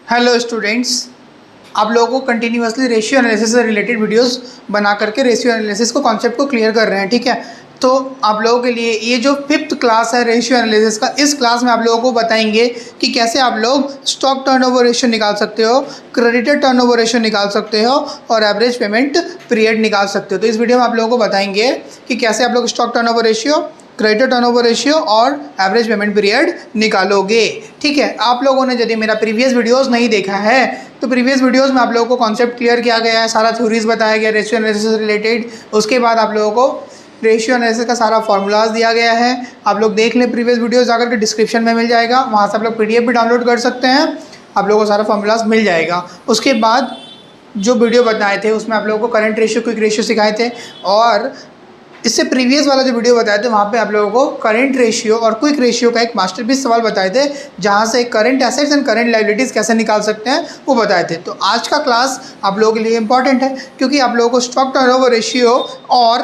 Hello students, आप लोगों को कंटिन्यूअसली रेशियो एनालिसिस से रिलेटेड वीडियोस बना करके रेशियो एनालिसिस को कॉन्सेप्ट को क्लियर कर रहे हैं। ठीक है, तो आप लोगों के लिए ये जो 5th क्लास है रेशियो एनालिसिस का, इस क्लास में आप लोगों को बताएंगे कि कैसे आप लोग स्टॉक टर्नओवर रेशियो निकाल सकते हो, क्रेडिटर टर्नओवर रेशियो निकाल सकते हो और एवरेज पेमेंट पीरियड निकाल सकते हो। तो इस वीडियो में आप लोगों को बताएंगे कि कैसे आप लोग stock turnover ratio, creditor turnover ratio और एवरेज पेमेंट पीरियड निकालोगे। ठीक है, आप लोगों ने यदि मेरा प्रीवियस वीडियोस नहीं देखा है तो प्रीवियस वीडियोस में आप लोगों को कॉन्सेप्ट क्लियर किया गया है, सारा थ्योरीज बताया गया रेशियो एनालिसिस से रिलेटेड। उसके बाद आप लोगों को रेशियो एनालिसिस का सारा फॉर्मूलाज दिया गया है। आप लोग देख लें प्रीवियस वीडियोस, जाकर के डिस्क्रिप्शन में मिल जाएगा, वहाँ से आप लोग PDF भी डाउनलोड कर सकते हैं, आप लोगों को सारा फॉर्मूलाज मिल जाएगा। उसके बाद जो वीडियो बताए थे उसमें आप लोगों को करंट रेशियो, क्विक रेशियो सिखाए थे, और इससे प्रीवियस वाला जो वीडियो बताए थे वहाँ पे आप लोगों को करंट रेशियो और क्विक रेशियो का एक मास्टरपीस सवाल बताए थे, जहाँ से current assets and current liabilities कैसे निकाल सकते हैं वो बताए थे। तो आज का क्लास आप लोगों के लिए इंपॉर्टेंट है, क्योंकि आप लोगों को स्टॉक टर्नओवर रेशियो और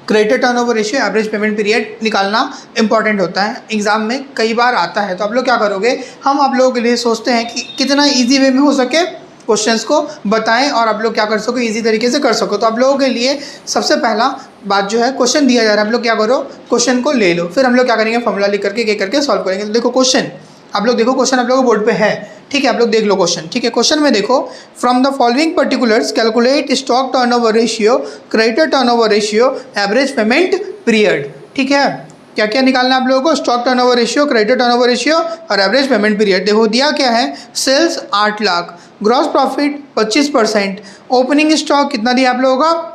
creditor turnover ratio, average payment period निकालना इंपॉर्टेंट होता है, एग्जाम में कई बार आता है। तो आप लोग क्या करोगे, हम आप लोगों के लिए सोचते हैं कि कितना ईजी वे में हो सके क्वेश्चंस को बताएं और आप लोग क्या कर सको, इजी तरीके से कर सको। तो आप लोगों के लिए सबसे पहला बात जो है, क्वेश्चन दिया जा रहा है, आप लोग क्या करो, क्वेश्चन को ले लो, फिर हम लोग क्या करेंगे, फॉर्मूला लिख करके एक करके सॉल्व करेंगे। तो देखो क्वेश्चन, आप लोग देखो क्वेश्चन आप लोगों को बोर्ड पे है। ठीक है, आप लोग देख लो क्वेश्चन। ठीक है, क्वेश्चन में देखो, from the following particulars calculate stock turnover ratio, creditor turnover ratio, average payment period. ठीक है, क्या क्या निकालना है आप लोगों को, stock turnover ratio, creditor turnover ratio और एवरेज पेमेंट पीरियड। देखो दिया क्या है, sales 8 lakh, gross profit 25%, opening stock कितना दिया आप लोगों का,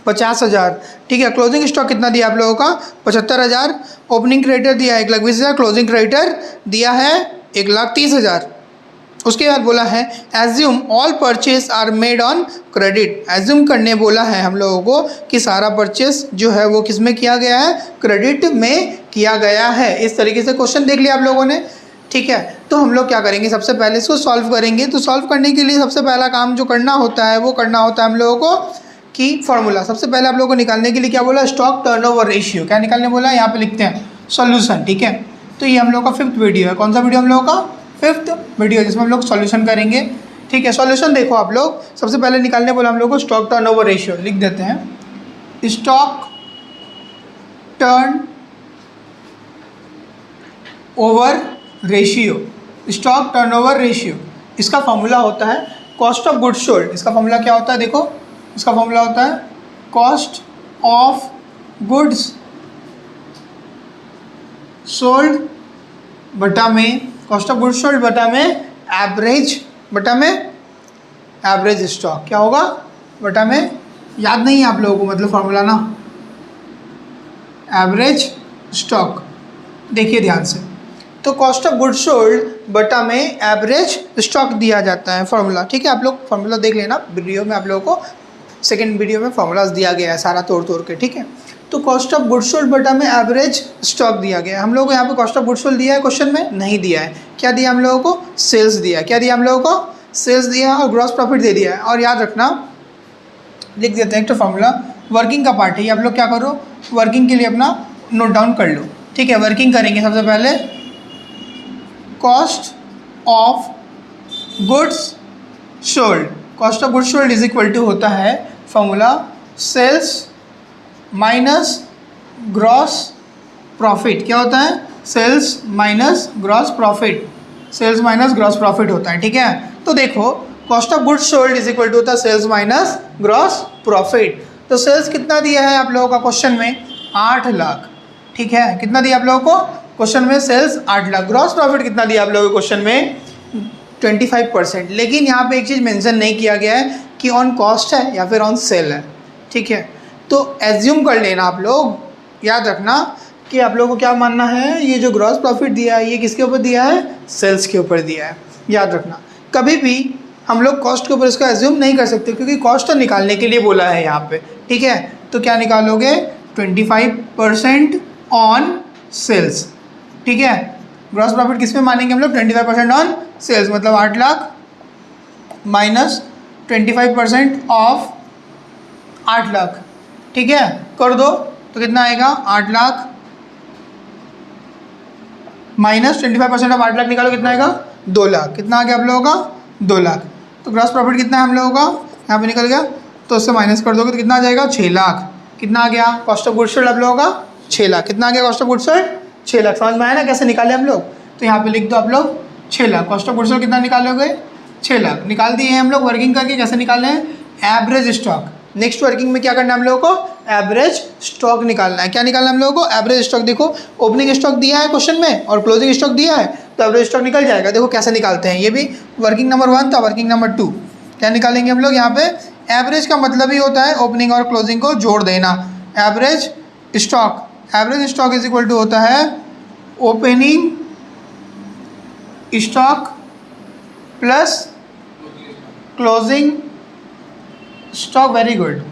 50,000। ठीक है, क्लोजिंग स्टॉक कितना दिया आप लोगों का, 75,000। ओपनिंग क्रेडिटर दिया है 1,20,000, क्लोजिंग क्रेडिटर दिया है 1,30,000। उसके बाद बोला है assume all purchase are made on credit. Assume करने बोला है हम लोगों को कि सारा परचेस जो है वो किस में किया गया है, क्रेडिट में किया गया है। इस तरीके से क्वेश्चन देख लिया आप लोगों ने। ठीक है, तो हम लोग क्या करेंगे, सबसे पहले इसको सॉल्व करेंगे। तो सॉल्व करने के लिए सबसे पहला काम जो करना होता है वो करना होता है हम लोगों को कि फॉर्मूला सबसे पहले आप लोगों को निकालने के लिए क्या बोला, स्टॉक टर्नओवर रेशियो। क्या निकालने बोला, यहाँ पे लिखते हैं सॉल्यूशन। ठीक है, तो ये हम लोग का 5th वीडियो है। कौन सा वीडियो हम लोगों का, 5th वीडियो, जिसमें हम लोग सॉल्यूशन करेंगे। ठीक है, सॉल्यूशन देखो आप लोग, सबसे पहले निकालने बोला हम लोग को स्टॉक टर्नओवर रेशियो, लिख देते हैं stock turn over ratio, stock turnover ratio. इसका फॉर्मूला होता है कॉस्ट ऑफ गुड्स सोल्ड। इसका फॉर्मूला क्या होता है, देखो इसका फॉर्मूला होता है कॉस्ट ऑफ गुड्स सोल्ड बटा में, कॉस्ट ऑफ गुड्स सोल्ड बटा में एवरेज, बटा में एवरेज स्टॉक। क्या होगा, बटा में, याद नहीं है आप लोगों को मतलब फॉर्मूला ना, एवरेज स्टॉक। देखिए ध्यान से, तो कॉस्ट ऑफ गुड्स सोल्ड बटा में एवरेज स्टॉक दिया जाता है फॉर्मूला। ठीक है, आप लोग फॉर्मूला देख लेना, वीडियो में आप लोगों को सेकेंड वीडियो में फॉर्मूलाज दिया गया है सारा तोड़ तोड़ के। ठीक है, तो कॉस्ट ऑफ गुड्स सोल्ड बटा में एवरेज स्टॉक दिया गया है। हम लोगों को यहाँ पे कॉस्ट ऑफ गुड्स सोल्ड दिया है, क्वेश्चन में नहीं दिया है। क्या दिया हम लोगों को, सेल्स दिया है। क्या दिया हम लोगों को, सेल्स दिया है और ग्रॉस प्रॉफिट दे दिया है। और याद रखना, लिख देते हैं एक तो फॉर्मूला, वर्किंग का पार्ट है, आप लोग क्या करो, वर्किंग के लिए अपना नोट डाउन कर लो। ठीक है, वर्किंग करेंगे सबसे पहले, cost of goods sold, cost of goods sold is equal to होता है formula sales minus gross profit. क्या होता है, sales minus gross profit, sales minus gross profit होता है। ठीक है, तो देखो cost of goods sold is equal to होता है सेल्स माइनस ग्रॉस प्रॉफिट। तो सेल्स कितना दिया है आप लोगों का क्वेश्चन में, 8 लाख। ठीक है, कितना दिया आप लोगों को क्वेश्चन में, सेल्स 8 लाख। ग्रॉस प्रॉफिट कितना दिया आप लोगों को क्वेश्चन में, 25%। लेकिन यहाँ पे एक चीज़ मेंशन नहीं किया गया है कि ऑन कॉस्ट है या फिर ऑन सेल है। ठीक है, तो एज्यूम कर लेना आप लोग, याद रखना कि आप लोगों को क्या मानना है, ये जो ग्रॉस प्रॉफिट दिया है ये किसके ऊपर दिया है, सेल्स के ऊपर दिया है। याद रखना, कभी भी हम लोग कॉस्ट के ऊपर इसको एज्यूम नहीं कर सकते, क्योंकि कॉस्ट तो निकालने के लिए बोला है यहाँ पे। ठीक है, तो क्या निकालोगे, 25% ऑन सेल्स। ठीक है, ग्रॉस प्रॉफिट किस में मानेंगे हम लोग, 25% ऑन सेल्स, मतलब 8 लाख माइनस 25% ऑफ 8 लाख। ठीक है, कर दो तो कितना आएगा, 8 लाख माइनस 25% ऑफ 8 लाख निकालो, कितना आएगा, 2 लाख। कितना आ गया आप लोगों का? 2 लाख। तो ग्रॉस प्रॉफिट कितना है हम लोगों का? यहाँ पे निकल गया, तो उससे माइनस कर दोगे तो कितना आ जाएगा? 6 लाख। कितना आ गया कॉस्ट ऑफ गुड्स सोल्ड आप लोगों का? 6 लाख। कितना आ गया cost of goods sold? 6 lakh. समझ में आया ना कैसे निकाले हम लोग? तो यहाँ पे लिख दो आप लोग 6 lakh. Cost of goods sold कितना निकालोगे? 6 लाख निकाल दिए हैं हम लोग वर्किंग करके। कैसे निकाले हैं? Average stock. नेक्स्ट वर्किंग में क्या करना है हम लोगों को? एवरेज स्टॉक निकालना है। क्या निकालना है हम लोगों को? Average stock. देखो ओपनिंग स्टॉक दिया है क्वेश्चन में और क्लोजिंग स्टॉक दिया है, तो एवरेज स्टॉक निकल जाएगा। देखो कैसे निकालते हैं, ये भी वर्किंग नंबर 1 था। वर्किंग नंबर 2 क्या निकालेंगे हम लोग? यहाँ पे एवरेज का मतलब ही होता है ओपनिंग और क्लोजिंग को जोड़ देना। Average stock, average stock is equal to होता है opening stock plus closing stock. Very good.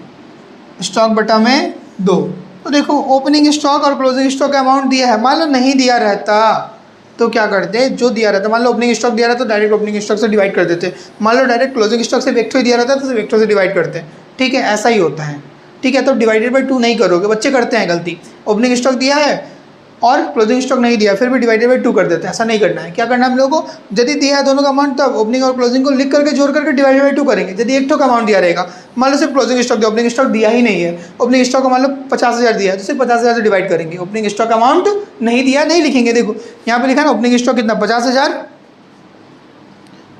Stock बटा में 2। तो देखो ओपनिंग स्टॉक और क्लोजिंग स्टॉक का अमाउंट दिया है। मान लो नहीं दिया रहता तो क्या करते? जो दिया रहता, मान लो ओपनिंग स्टॉक दिया रहता तो डायरेक्ट ओपनिंग स्टॉक से डिवाइड कर देते। मान लो डायरेक्ट क्लोजिंग स्टॉक से वेक्टर दिया रहता तो वेक्टर से डिवाइड करते। ठीक है, ऐसा ही होता है। ठीक है, तो डिवाइडेड बाई 2 नहीं करोगे, बच्चे करते हैं गलती। ओपनिंग स्टॉक दिया है और क्लोजिंग स्टॉक नहीं दिया, फिर भी डिवाइडेड बाई 2 कर देते हैं। ऐसा नहीं करना है। क्या करना है हम लोगों को? यदि दिया है दोनों का अमाउंट तब ओपनिंग और क्लोजिंग को लिख करके जोड़ करके डिवाइडेड बाई 2 करेंगे। यदि एक ठो का अमाउंट दिया रहेगा, मान लो सिर्फ क्लोजिंग स्टॉक दिया, ओपनिंग स्टॉक दिया ही नहीं है, ओपनिंग स्टॉक को मान लो 50,000 दिया है तो सिर्फ 50,000 से डिवाइड करेंगे। ओपनिंग स्टॉक अमाउंट नहीं दिया नहीं लिखेंगे। देखो यहाँ पे लिखा है ना ओपनिंग स्टॉक कितना? 50,000।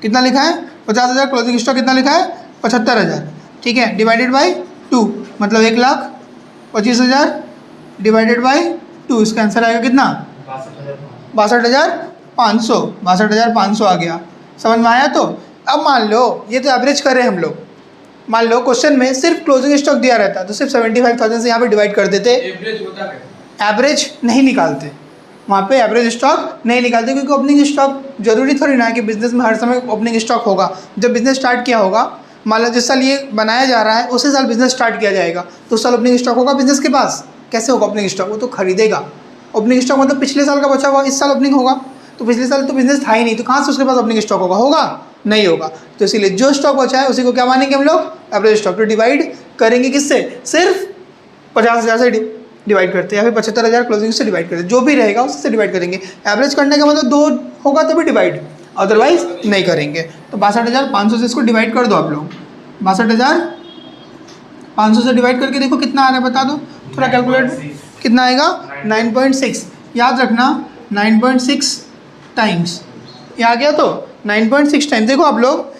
कितना लिखा है? 50,000। क्लोजिंग स्टॉक कितना लिखा है? 75,000। ठीक है, डिवाइडेड बाई 2 मतलब 1,25,000 डिवाइडेड बाई 2। इसका आंसर आएगा कितना? 62,500। 62,500 आ गया। समझ में आया? तो अब मान लो ये तो एवरेज कर रहे हैं हम लोग। मान लो क्वेश्चन में सिर्फ क्लोजिंग स्टॉक दिया रहता तो सिर्फ 75,000 से यहाँ पे डिवाइड कर देते। एवरेज नहीं निकालते, वहाँ पे एवरेज स्टॉक नहीं निकालते, क्योंकि ओपनिंग स्टॉक जरूरी थोड़ी ना है कि बिजनेस में हर समय ओपनिंग स्टॉक होगा। जब बिजनेस स्टार्ट किया होगा, मान लो जिस साल ये बनाया जा रहा है उसी साल बिजनेस स्टार्ट किया जाएगा, तो उस साल ओपनिंग स्टॉक होगा बिजनेस के पास। कैसे होगा ओपनिंग स्टॉक? वो तो खरीदेगा। ओपनिंग स्टॉक मतलब पिछले साल का बचा हुआ इस साल ओपनिंग होगा, तो पिछले साल तो बिजनेस था ही नहीं, तो कहाँ से उसके पास ओपनिंग स्टॉक होगा? होगा नहीं होगा। तो इसीलिए जो स्टॉक बचा है उसी को क्या मानेंगे हम लोग? Average stock. तो डिवाइड करेंगे किससे? सिर्फ 50,000 से डिवाइड करते हैं या फिर 75,000 क्लोजिंग से डिवाइड करते हैं। जो भी रहेगा उससे डिवाइड करेंगे। एवरेज करने का मतलब 2 होगा तभी डिवाइड, अदरवाइज नहीं करेंगे। तो 62,500 से इसको डिवाइड कर दो आप लोग। 62,500 से डिवाइड करके देखो कितना आ रहा है, बता दो थोड़ा कैलकुलेट। कितना आएगा? 9.6। याद रखना 9.6 टाइम्स। ये आ गया तो 9.6 टाइम्स। देखो आप लोग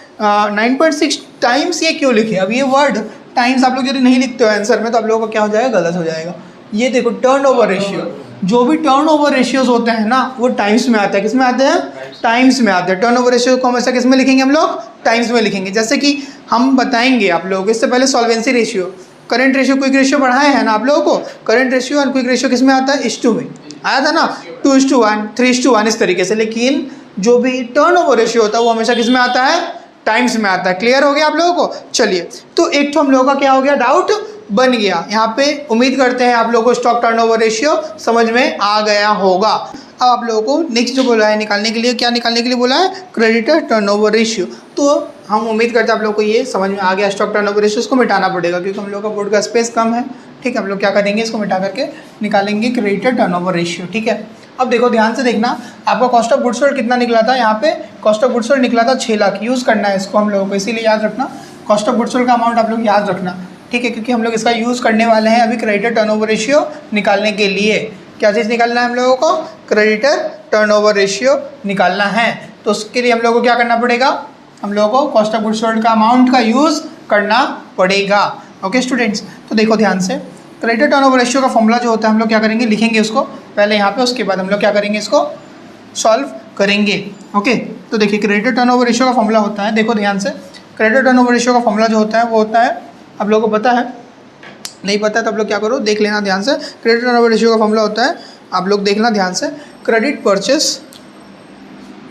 9.6 टाइम्स ये क्यों लिखे? अब ये वर्ड टाइम्स आप लोग यदि नहीं लिखते हो आंसर में तो आप लोगों का क्या हो जाएगा? गलत हो जाएगा। ये देखो टर्नओवर रेशियो, जो भी टर्नओवर रेशियोज होते हैं ना वो टाइम्स में आते हैं। किस में आते हैं? टाइम्स में आते हैं। टर्नओवर रेशियो को हमेशा किस में लिखेंगे हम लोग? टाइम्स में लिखेंगे। जैसे कि हम बताएंगे आप लोगों को, इससे पहले solvency ratio, current ratio, quick ratio पढ़ाए हैं ना आप लोगों को। करंट रेशियो और क्विक रेशियो किस में आता है? 1:2 में आया था ना, 2:1, 3:1 इस तरीके से। लेकिन जो भी टर्नओवर रेशियो होता है वो हमेशा किस में आता है? टाइम्स में आता है। क्लियर हो गया आप लोगों को? चलिए, तो एक तो हम लोगों का क्या हो गया? डाउट बन गया। यहाँ पे उम्मीद करते हैं आप लोगों को स्टॉक टर्नओवर रेशियो समझ में आ गया होगा। अब आप लोगों को नेक्स्ट जो बोला है निकालने के लिए, क्या निकालने के लिए बोला है? Creditor turnover ratio. तो हम उम्मीद करते हैं आप लोगों को ये समझ में आ गया। स्टॉक टर्नओवर रेशियो इसको मिटाना पड़ेगा क्योंकि हम लोग का बोर्ड का स्पेस कम है। ठीक है, हम लोग क्या करेंगे? इसको मिटा करके निकालेंगे क्रेडिटर टर्नओवर रेशियो। ठीक है, अब देखो ध्यान से देखना, आपका कॉस्ट ऑफ गुड्स सोल्ड कितना निकला था? यहाँ पे कॉस्ट ऑफ गुड्स सोल्ड निकला था 6 लाख। यूज़ करना है इसको हम लोगों को, इसीलिए याद रखना कॉस्ट ऑफ गुड्स सोल्ड का अमाउंट आप लोग याद रखना। ठीक है, क्योंकि हम लोग इसका यूज़ करने वाले हैं अभी क्रेडिटर टर्नओवर रेशियो निकालने के लिए। क्या चीज़ निकालना है हम लोगों को? क्रेडिटर टर्नओवर रेशियो निकालना है। तो उसके लिए हम लोगों को क्या करना पड़ेगा? हम लोगों को कॉस्ट ऑफ गुड्स सोल्ड का अमाउंट का यूज़ करना पड़ेगा। ओके स्टूडेंट्स, तो देखो ध्यान से, क्रेडिटर टर्नओवर रेशियो का फॉर्मूला जो होता है हम लोग क्या करेंगे? लिखेंगे उसको पहले यहाँ पे, उसके बाद हम लोग क्या करेंगे? इसको सॉल्व करेंगे। ओके, तो देखिए क्रेडिटर टर्नओवर रेशियो का फॉर्मूला होता है, देखो ध्यान से, क्रेडिटर टर्नओवर रेशियो का फॉर्मूला जो होता है वो होता है, आप लोगों को पता है? नहीं पता है तो आप लोग क्या करो, देख लेना ध्यान से। क्रेडिटर टर्नओवर रेशियो का फॉर्मूला होता है, आप लोग देखना ध्यान से, क्रेडिट परचेस।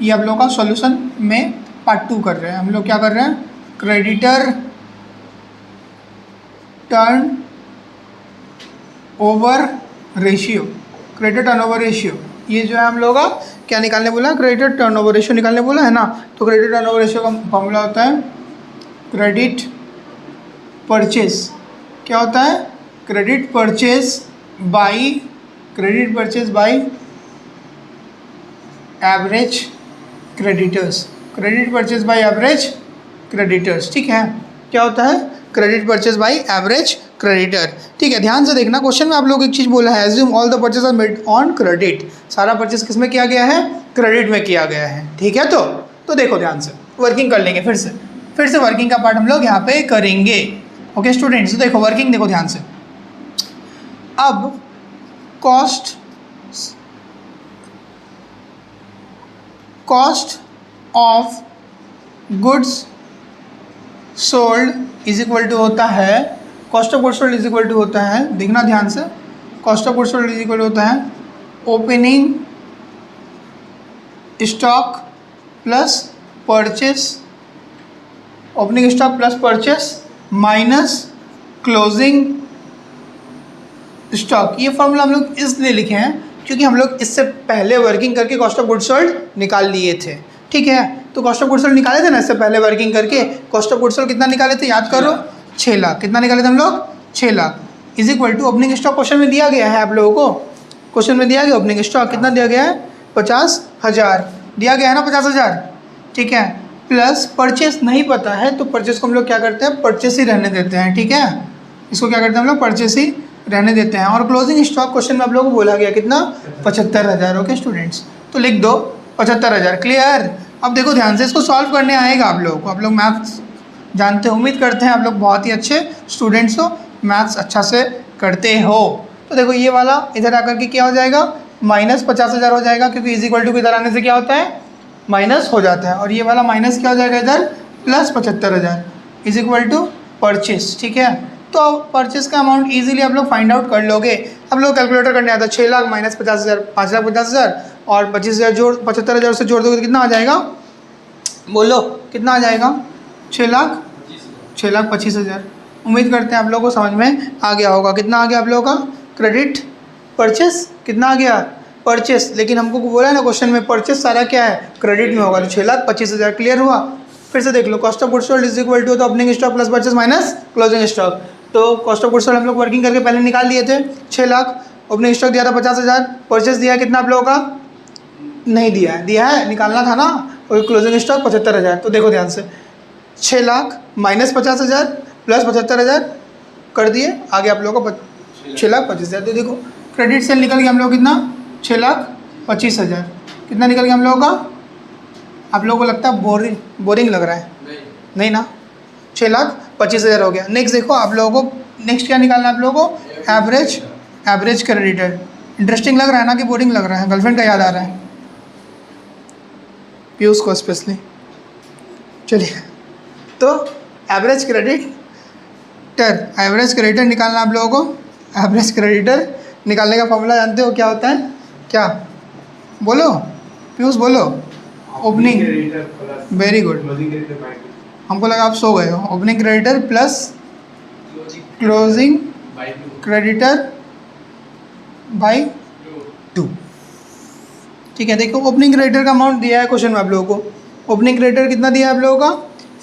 ये आप लोगों का सॉल्यूशन में पार्ट 2 कर रहे हैं। हम लोग क्या कर रहे हैं? Creditor turn over ratio, creditor turnover ratio, ये जो है हम लोग का क्या निकालने बोला? क्रेडिटर टर्नओवर रेशियो निकालने बोला है ना। तो क्रेडिटर टर्नओवर रेशियो का फॉर्मूला होता है क्रेडिट परचेस। क्या होता है? Credit purchase by average creditors, credit purchase by average creditors, ठीक है। क्या होता है? Credit purchase by average creditor, ठीक है। ध्यान से देखना, क्वेश्चन में आप लोग एक चीज़ बोला है, assume all the purchase are made on credit. सारा परचेज किस में किया गया है? क्रेडिट में किया गया है, ठीक है। तो देखो ध्यान से, वर्किंग कर लेंगे फिर से वर्किंग का पार्ट हम लोग यहाँ पे करेंगे। ओके स्टूडेंट्स, तो देखो वर्किंग देखो ध्यान से। अब cost of goods sold is equal to होता है, cost of goods sold is equal to होता है, देखना ध्यान से, cost of goods sold is equal to होता है opening stock plus purchase, opening stock plus purchase minus closing stock. ये फॉर्मूला हम लोग इसलिए लिखे हैं क्योंकि हम लोग इससे पहले वर्किंग करके कॉस्ट ऑफ गुड्स सोल्ड निकाल लिए थे, ठीक है। तो कॉस्ट ऑफ गुड्स सोल्ड निकाले थे ना इससे पहले वर्किंग करके, कॉस्ट ऑफ गुड्स सोल्ड कितना निकाले थे याद करो? 6 लाख। कितना निकाले थे हम लोग? 6 lakh is equal to opening stock question में दिया गया है आप लोगों को, क्वेश्चन में दिया गया ओपनिंग स्टॉक कितना दिया गया है? 50,000 दिया गया है ना, 50,000, ठीक है। प्लस परचेस नहीं पता है तो परचेस को हम लोग क्या करते हैं? परचेस ही रहने देते हैं, ठीक है। इसको क्या करते हैं हम लोग? परचेस ही रहने देते हैं। और क्लोजिंग स्टॉक क्वेश्चन में आप लोगों को बोला गया कितना? 75,000। ओके स्टूडेंट्स, तो लिख दो 75,000। क्लियर? अब देखो ध्यान से, इसको सॉल्व करने आएगा आप लोगों को, आप लोग मैथ्स जानते हो, उम्मीद करते हैं आप लोग बहुत ही अच्छे स्टूडेंट्स हो, मैथ्स अच्छा से करते हो। तो देखो ये वाला इधर आकर के क्या हो जाएगा? माइनस 50,000 हो जाएगा, क्योंकि इज इक्वल टू के इधर आने से क्या होता है? माइनस हो जाता है। और ये वाला माइनस क्या हो जाएगा इधर? Plus 75,000 is equal to purchase, ठीक है। तो परचेस का अमाउंट इजीली आप लोग फाइंड आउट कर लोगे। आप लोग कैलकुलेटर करने आता है, 6 लाख माइनस 50,000, 5,50,000 और 25,000 जोड़ 75,000 से जोड़ दोगे तो कितना आ जाएगा? बोलो कितना आ जाएगा? 6,25,000। उम्मीद करते हैं आप लोगों को समझ में आ गया होगा। कितना आ गया आप लोगों का? क्रेडिट परचेस कितना आ गया? परचेस, लेकिन हमको बोला है ना क्वेश्चन में परचेस सारा क्या है? क्रेडिट में होगा, तो 6,25,000 क्लियर हुआ। फिर से देख लो, cost of goods sold is equal to तो opening stock plus purchase minus closing stock. तो कॉस्ट ऑफ गुड्स सोल्ड हम लोग वर्किंग करके पहले निकाल लिए थे 6 लाख, ओपनिंग स्टॉक दिया था 50,000, परचेस दिया है कितना आप लोगों का? नहीं दिया है, दिया है निकालना था ना, और क्लोजिंग स्टॉक 75,000। तो देखो ध्यान से, 6 लाख माइनस 50,000 प्लस 75,000 कर दिए, आगे आप लोगों को 6,25,000। तो देखो क्रेडिट सेल निकल गया हम लोग कितना? 6,25,000। कितना निकल गया हम लोगों का? आप लोगों को लगता है बोरिंग लग रहा है? नहीं ना, 6,25,000 हो गया। नेक्स्ट देखो आप लोगों को, नेक्स्ट क्या निकालना है आप लोगों को? Average creditor. इंटरेस्टिंग लग रहा है ना कि बोरिंग लग रहा है? गर्लफ्रेंड का याद आ रहा है पीयूष को स्पेशली। चलिए, तो एवरेज क्रेडिटर निकालना आप लोगों को। एवरेज क्रेडिटर निकालने का फॉर्मूला जानते हो क्या होता है? क्या बोलो पीयूष, बोलो। ओपनिंग, वेरी गुड, हमको लगा आप सो गए हो। Opening creditor plus closing creditor by 2, ठीक है। देखो ओपनिंग क्रेडिटर का अमाउंट दिया है क्वेश्चन में आप लोगों को। ओपनिंग क्रेडिटर कितना दिया है आप लोगों का?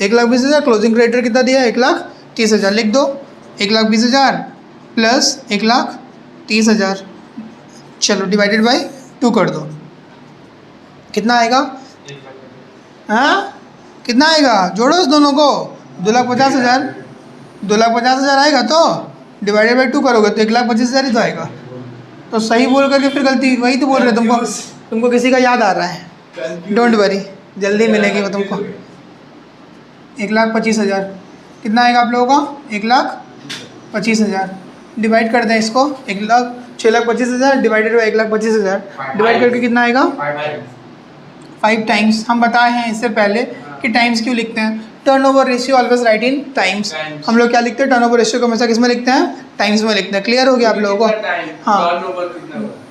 1,20,000। क्लोजिंग क्रेडिटर कितना दिया है? 1,30,000। लिख दो 1,20,000 प्लस 1,30,000, चलो डिवाइडेड बाय 2 कर दो, कितना आएगा? हाँ कितना आएगा? जोड़ो इस दोनों को, 2,50,000 2,50,000 आएगा, तो डिवाइडेड बाई 2 करोगे तो 1,25,000 ही तो आएगा। तो सही बोल करके फिर गलती, वही तो बोल रहे तुमको किसी का याद आ रहा है, डोंट वरी, जल्दी मिलेगी वो तुमको। 1,25,000 कितना आएगा आप लोगों का? 1,25,000 डिवाइड कर दें इसको, 6,25,000 डिवाइडेड बाई 1,25,000 डिवाइड करके कितना आएगा? 5 टाइम्स। हम बताए हैं इससे पहले कि टाइम्स क्यों लिखते हैं। टर्नओवर रेशियो ऑलवेज राइट इन टाइम्स। हम लोग क्या लिखते हैं? टर्नओवर रेशियो को हमेशा किस में लिखते हैं? टाइम्स में लिखते हैं। क्लियर हो गया आप लोगों को? हाँ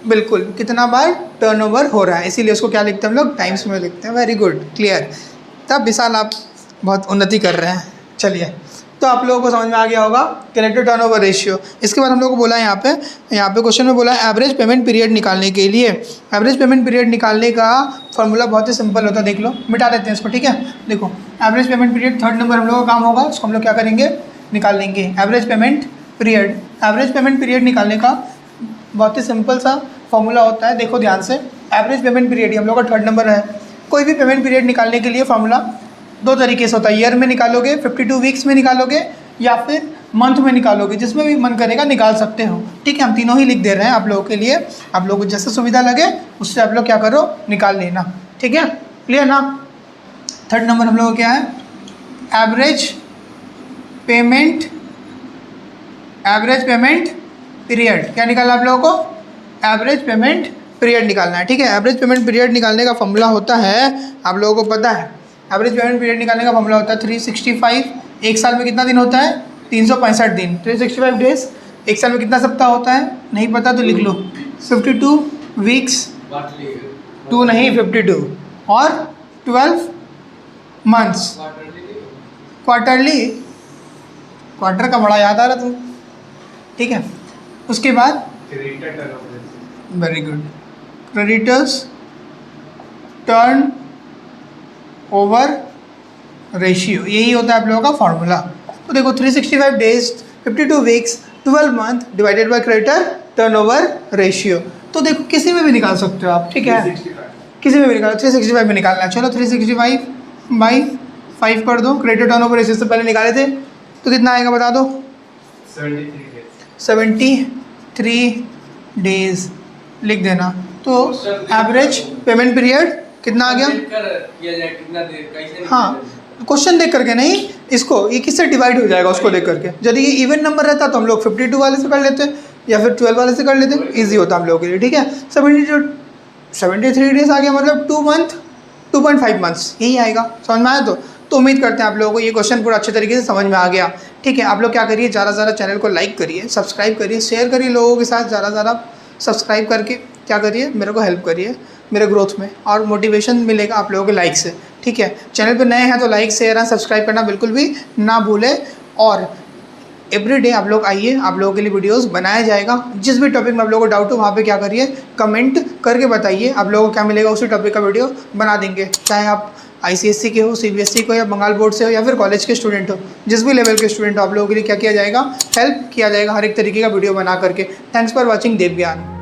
बिल्कुल, कितना बार टर्नओवर हो रहा है, इसीलिए उसको क्या लिखते हैं हम लोग? टाइम्स में लिखते हैं। Very good, clear. तब विशाल आप बहुत उन्नति कर रहे हैं। चलिए, तो आप लोगों को समझ में आ गया होगा कैरेक्टर टर्नओवर रेशियो। इसके बाद हम लोग को बोला है यहाँ पे क्वेश्चन में बोला है एवरेज पेमेंट पीरियड निकालने के लिए। एवरेज पेमेंट पीरियड निकालने का फॉर्मूला बहुत ही सिंपल होता है, देख लो, मिटा देते हैं इसको, ठीक है। देखो average payment period 3rd number हम लोगों का काम होगा, उसको हम लोग क्या करेंगे? निकाल लेंगे। एवरेज पेमेंट पीरियड निकालने का बहुत ही सिंपल सा फॉर्मूला होता है, देखो ध्यान से। एवरेज पेमेंट पीरियड हम लोग का 3rd नंबर है, कोई भी पेमेंट पीरियड निकालने के लिए फॉर्मूला दो तरीके से होता है, ईयर में निकालोगे, 52 वीक्स में निकालोगे, या फिर मंथ में निकालोगे, जिसमें भी मन करेगा निकाल सकते हो। ठीक है, हम तीनों ही लिख दे रहे हैं आप लोगों के लिए, आप लोगों को जैसे सुविधा लगे उससे आप लोग क्या करो, निकाल लेना। ठीक है, क्लियर ना। थर्ड नंबर हम लोगों को क्या है, एवरेज पेमेंट पीरियड। क्या निकालना आप लोगों को, एवरेज पेमेंट पीरियड निकालना है। ठीक है, एवरेज पेमेंट पीरियड निकालने का फॉर्मूला होता है, आप लोगों को पता है, एवरेज पेमेंट पीरियड निकालने का फॉर्मूला होता है 365। एक साल में कितना दिन होता है, 365 दिन। 365 डेज, एक साल में कितना सप्ताह होता है, नहीं पता तो लिख लो, 52 वीक्स, 2 नहीं 52, और 12 मंथ्स। क्वार्टरली, क्वार्टर का बड़ा याद आ रहा तुम। ठीक है, उसके बाद very good, creditors turn over ratio, यही होता है आप लोगों का फॉर्मूला। तो देखो 365 days, 52 weeks, 12 month divided by creditor turn over ratio. तो देखो किसी में भी निकाल सकते हो आप। ठीक है, किसी में भी निकालो, 365 में निकालना है। चलो 365 बाई 5 कर दो, क्रेडिटर टर्न ओवर रेशियो से पहले निकाले थे तो कितना आएगा बता दो, 73 डेज लिख देना। तो एवरेज पेमेंट पीरियड कितना आ गया, हाँ क्वेश्चन देख करके नहीं, इसको ये किससे डिवाइड हो जाएगा उसको देख करके। यदि ये इवन नंबर रहता तो हम लोग 52 वाले से कर लेते या फिर 12 वाले से कर लेते, इजी होता हम लोगों के लिए। ठीक है, 73 डेज आ गया, मतलब 2 मंथ 2.5 मंथ्स यही आएगा। समझ में आया तो उम्मीद करते हैं आप लोगों को ये क्वेश्चन पूरा अच्छे तरीके से समझ में आ गया। ठीक है, आप लोग क्या करिए, ज़्यादा से ज़्यादा चैनल को लाइक करिए, सब्सक्राइब करिए, शेयर करिए लोगों के साथ, ज़्यादा से ज़्यादा सब्सक्राइब करके क्या करिए, मेरे को हेल्प करिए मेरे ग्रोथ में, और मोटिवेशन मिलेगा आप लोगों के लाइक से। ठीक है, चैनल पर नए हैं तो लाइक शेयर एंड सब्सक्राइब करना बिल्कुल भी ना भूलें। और एवरीडे आप लोग आइए, आप लोगों के लिए वीडियोस बनाया जाएगा। जिस भी टॉपिक में आप लोगों को डाउट हो वहाँ पे क्या करिए, कमेंट करके बताइए, आप लोगों को क्या मिलेगा उसी टॉपिक का वीडियो बना देंगे। चाहे आप ICSE के हो, CBSE को, या बंगाल बोर्ड से हो, या फिर कॉलेज के स्टूडेंट हो, जिस भी लेवल के स्टूडेंट हो, आप लोगों के लिए क्या किया जाएगा, हेल्प किया जाएगा हर एक तरीके का वीडियो बना करके। Thanks for watching देवज्ञान।